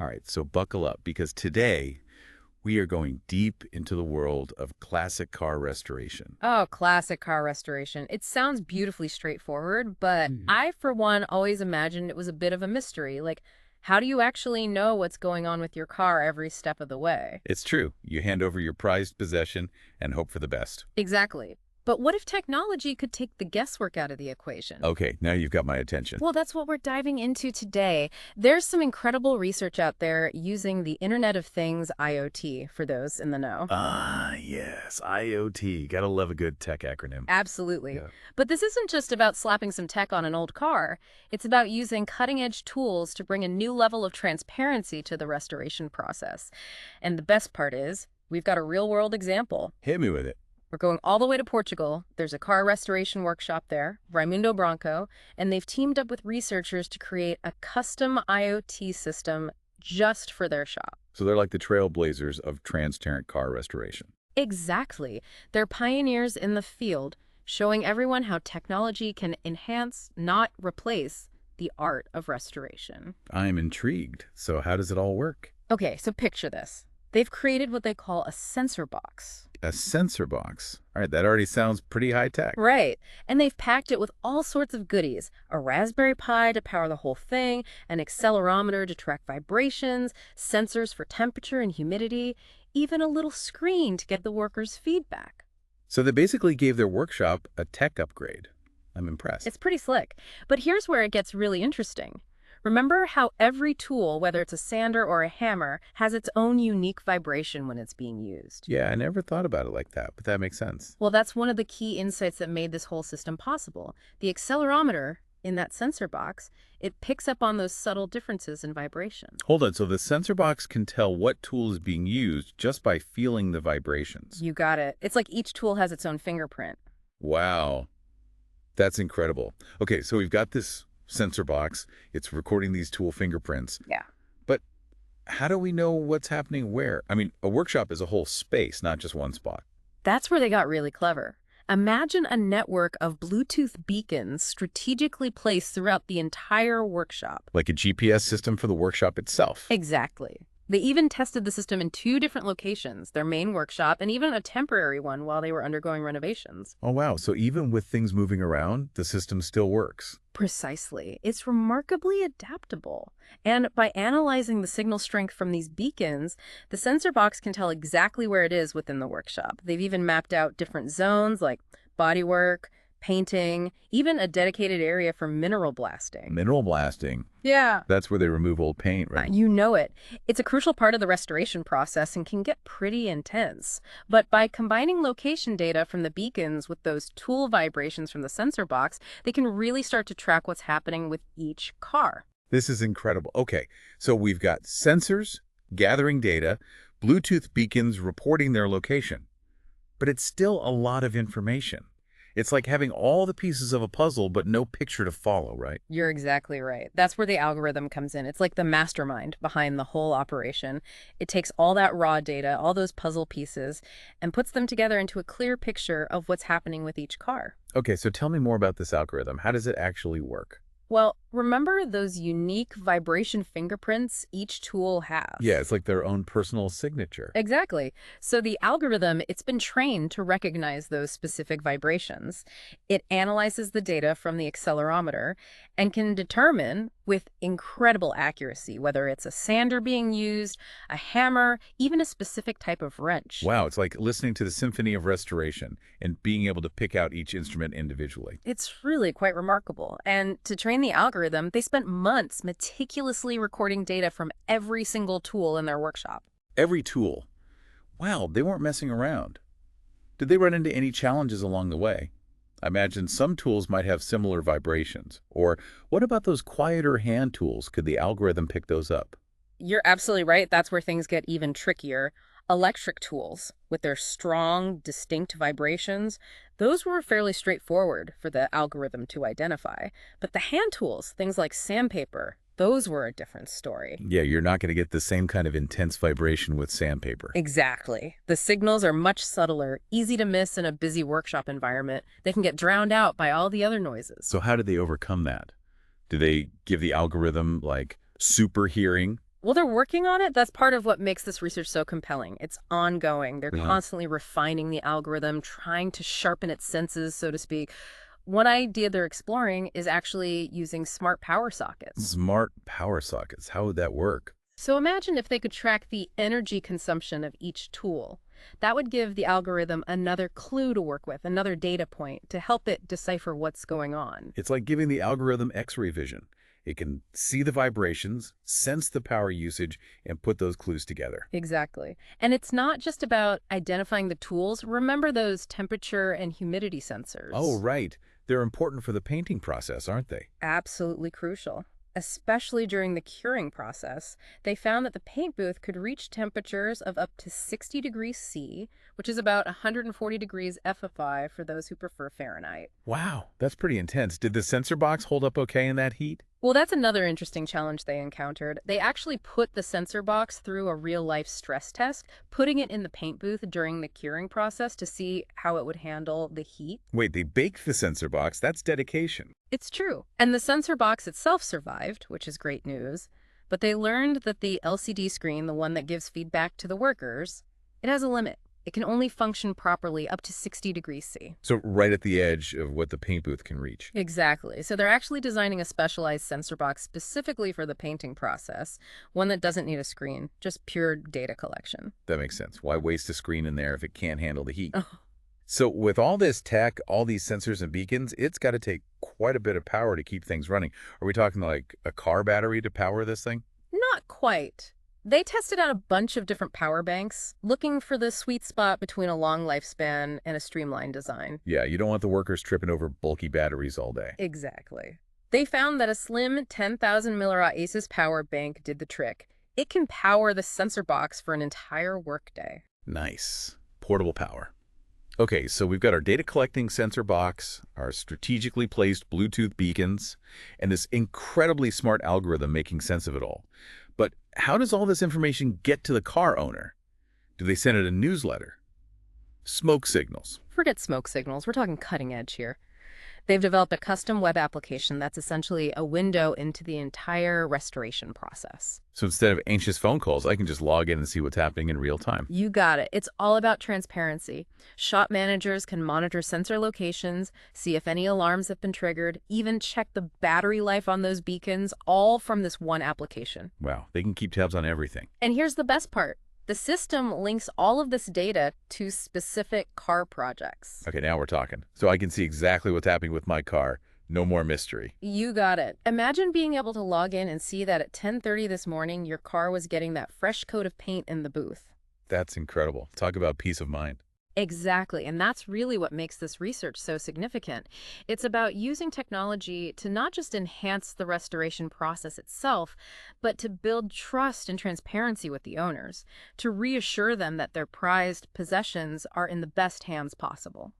All right, so buckle up because today we are going deep into the world of classic car restoration. Oh, classic car restoration. It sounds beautifully straightforward, but Mhm. I, for one, always imagined it was a bit of a mystery. Like, how do you actually know what's going on with your car every step of the way? It's true. You hand over your prized possession and hope for the best. Exactly. But what if technology could take the guesswork out of the equation? Okay, now you've got my attention. Well, that's what we're diving into today. There's some incredible research out there using the Internet of Things, IoT, for those in the know. Ah, yes, IoT. Gotta love a good tech acronym. Absolutely. Yeah. But this isn't just about slapping some tech on an old car. It's about using cutting-edge tools to bring a new level of transparency to the restoration process. And the best part is, we've got a real-world example. Hit me with it. We're going all the way to Portugal. There's a car restoration workshop there, Raimundo Branco, and they've teamed up with researchers to create a custom IoT system just for their shop. So they're like the trailblazers of transparent car restoration. Exactly. They're pioneers in the field, showing everyone how technology can enhance, not replace, the art of restoration. I'm intrigued. So how does it all work? Okay, so picture this. They've created what they call a sensor box. A sensor box. All right, that already sounds pretty high tech. Right. And they've packed it with all sorts of goodies. A Raspberry Pi to power the whole thing, an accelerometer to track vibrations, sensors for temperature and humidity, even a little screen to get the workers' feedback. So they basically gave their workshop a tech upgrade. I'm impressed. It's pretty slick. But here's where it gets really interesting. Remember how every tool, whether it's a sander or a hammer, has its own unique vibration when it's being used? Yeah, I never thought about it like that, but that makes sense. Well, that's one of the key insights that made this whole system possible. The accelerometer in that sensor box, it picks up on those subtle differences in vibration. Hold on, so the sensor box can tell what tool is being used just by feeling the vibrations. You got it. It's like each tool has its own fingerprint. Wow, that's incredible. Okay, so we've got this sensor box. It's recording these tool fingerprints. Yeah. But how do we know what's happening where? I mean, a workshop is a whole space, not just one spot. That's where they got really clever. Imagine a network of Bluetooth beacons strategically placed throughout the entire workshop. Like a GPS system for the workshop itself. Exactly. They even tested the system in two different locations, their main workshop and even a temporary one while they were undergoing renovations. Oh, wow. So even with things moving around, the system still works. Precisely. It's remarkably adaptable. And by analyzing the signal strength from these beacons, the sensor box can tell exactly where it is within the workshop. They've even mapped out different zones like bodywork, painting, even a dedicated area for mineral blasting. Mineral blasting. Yeah. That's where they remove old paint, right? You know it. It's a crucial part of the restoration process and can get pretty intense. But by combining location data from the beacons with those tool vibrations from the sensor box, they can really start to track what's happening with each car. This is incredible. Okay, so we've got sensors gathering data, Bluetooth beacons reporting their location. But it's still a lot of information. It's like having all the pieces of a puzzle, but no picture to follow, right? You're exactly right. That's where the algorithm comes in. It's like the mastermind behind the whole operation. It takes all that raw data, all those puzzle pieces, and puts them together into a clear picture of what's happening with each car. Okay, so tell me more about this algorithm. How does it actually work? Well, remember those unique vibration fingerprints each tool has? Yeah, it's like their own personal signature. Exactly. So the algorithm, it's been trained to recognize those specific vibrations. It analyzes the data from the accelerometer and can determine with incredible accuracy whether it's a sander being used, a hammer, even a specific type of wrench. Wow, it's like listening to the symphony of restoration and being able to pick out each instrument individually. It's really quite remarkable. And to train the algorithm, they spent months meticulously recording data from every single tool in their workshop. Every tool. Wow, they weren't messing around. Did they run into any challenges along the way? I imagine some tools might have similar vibrations. Or what about those quieter hand tools? Could the algorithm pick those up? You're absolutely right. That's where things get even trickier. Electric tools, with their strong, distinct vibrations, those were fairly straightforward for the algorithm to identify. But the hand tools, things like sandpaper, those were a different story. Yeah, you're not going to get the same kind of intense vibration with sandpaper. Exactly. The signals are much subtler, easy to miss in a busy workshop environment. They can get drowned out by all the other noises. So how did they overcome that? Do they give the algorithm, like, super hearing? Well, they're working on it. That's part of what makes this research so compelling. It's ongoing. They're Uh-huh. constantly refining the algorithm, trying to sharpen its senses, so to speak. One idea they're exploring is actually using smart power sockets. Smart power sockets. How would that work? So imagine if they could track the energy consumption of each tool. That would give the algorithm another clue to work with, another data point to help it decipher what's going on. It's like giving the algorithm X-ray vision. It can see the vibrations, sense the power usage, and put those clues together. Exactly. And it's not just about identifying the tools. Remember those temperature and humidity Oh, sensors. right. They're important for the painting process, aren't they? Absolutely crucial. Especially during the curing process, they found that the paint booth could reach temperatures of up to 60 degrees C, which is about 140 degrees FFI for those who prefer Fahrenheit. Wow, that's pretty intense. Did the sensor box hold up okay in that heat? Well, that's another interesting challenge they encountered. They actually put the sensor box through a real-life stress test, putting it in the paint booth during the curing process to see how it would handle the heat. Wait, they baked the sensor box? That's dedication. It's true. And the sensor box itself survived, which is great news. But they learned that the LCD screen, the one that gives feedback to the workers, it has a limit. It can only function properly up to 60 degrees C. So right at the edge of what the paint booth can reach. Exactly. So they're actually designing a specialized sensor box specifically for the painting process, one that doesn't need a screen, just pure data collection. That makes sense. Why waste a screen in there if it can't handle the heat? Oh, So with all this tech, all these sensors and beacons, it's got to take quite a bit of power to keep things running. Are we talking like a car battery to power this thing? not quite. They tested out a bunch of different power banks, looking for the sweet spot between a long lifespan and a streamlined design. Yeah, you don't want the workers tripping over bulky batteries all day. Exactly. They found that a slim 10,000 milliwatt ACES power bank did the trick. It can power the sensor box for an entire workday. Nice. Portable power. Okay, so we've got our data collecting sensor box, our strategically placed Bluetooth beacons, and this incredibly smart algorithm making sense of it all. But how does all this information get to the car owner? Do they send it a newsletter? Smoke signals. Forget smoke signals, we're talking cutting edge here. They've developed a custom web application that's essentially a window into the entire restoration process. So instead of anxious phone calls, I can just log in and see what's happening in real time. You got it. It's all about transparency. Shop managers can monitor sensor locations, see if any alarms have been triggered, even check the battery life on those beacons, all from this one application. Wow, they can keep tabs on everything. And here's the best part. The system links all of this data to specific car projects. Okay, now we're talking. So I can see exactly what's happening with my car. No more mystery. You got it. Imagine being able to log in and see that at 10:30 this morning, your car was getting that fresh coat of paint in the booth. That's incredible. Talk about peace of mind. Exactly. And that's really what makes this research so significant. It's about using technology to not just enhance the restoration process itself, but to build trust and transparency with the owners, to reassure them that their prized possessions are in the best hands possible.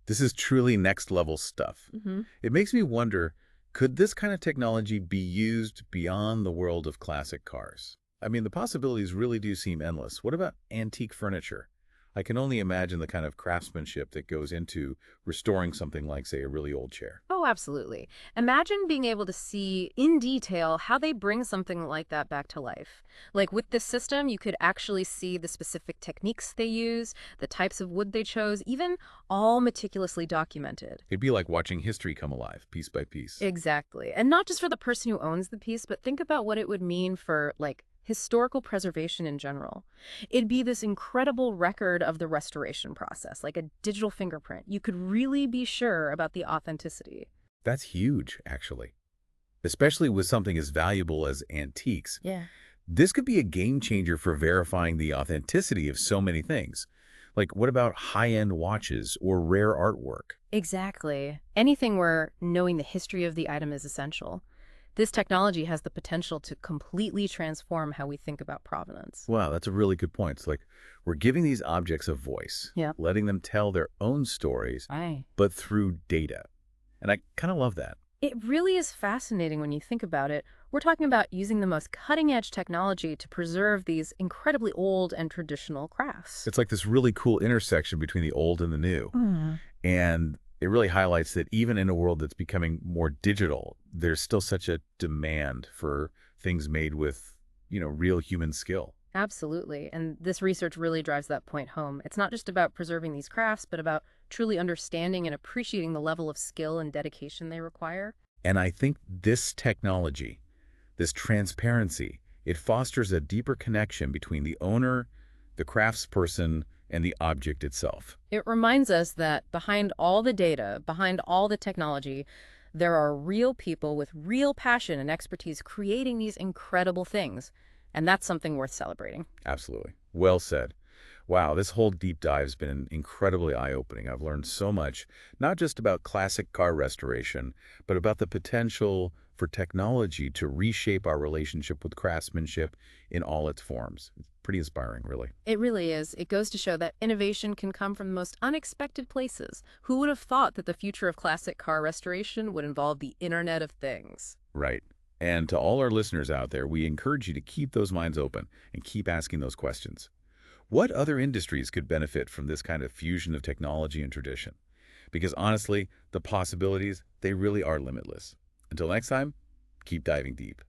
This is truly next level stuff. Hmm. It makes me wonder, could this kind of technology be used beyond the world of classic cars? I mean, the possibilities really do seem endless. What about antique furniture? I can only imagine the kind of craftsmanship that goes into restoring something like, say, a really old chair. Oh, absolutely. Imagine being able to see in detail how they bring something like that back to life. Like with this system, you could actually see the specific techniques they use, the types of wood they chose, even all meticulously documented. It'd be like watching history come alive, piece by piece. Exactly. And not just for the person who owns the piece, but think about what it would mean for, like, historical preservation in general. It'd be this incredible record of the restoration process, like a digital fingerprint. You could really be sure about the authenticity. That's huge, actually. Especially with something as valuable as antiques. Yeah. This could be a game changer for verifying the authenticity of so many things. Like, what about high-end watches or rare artwork? Exactly. Anything where knowing the history of the item is essential. This technology has the potential to completely transform how we think about provenance. Wow, that's a really good point. It's like we're giving these objects a voice, Yeah. letting them tell their own stories, Right. but through data. And I kind of love that. It really is fascinating when you think about it. We're talking about using the most cutting-edge technology to preserve these incredibly old and traditional crafts. It's like this really cool intersection between the old and the new. Mm. And it really highlights that even in a world that's becoming more digital, there's still such a demand for things made with real human skill. Absolutely. And this research really drives that point home. It's not just about preserving these crafts, but about truly understanding and appreciating the level of skill and dedication they require. And I think this technology, this transparency, it fosters a deeper connection between the owner, the craftsperson, and the object itself. It reminds us that behind all the data, behind all the technology, there are real people with real passion and expertise creating these incredible things. And that's something worth celebrating. Absolutely. Well said. Wow, this whole deep dive's been incredibly eye-opening. I've learned so much, not just about classic car restoration, but about the potential for technology to reshape our relationship with craftsmanship in all its forms. It's pretty inspiring, really. It really is. It goes to show that innovation can come from the most unexpected places. Who would have thought that the future of classic car restoration would involve the Internet of Things? Right. And to all our listeners out there, we encourage you to keep those minds open and keep asking those questions. What other industries could benefit from this kind of fusion of technology and tradition? Because honestly, the possibilities, they really are limitless. Until next time, keep diving deep.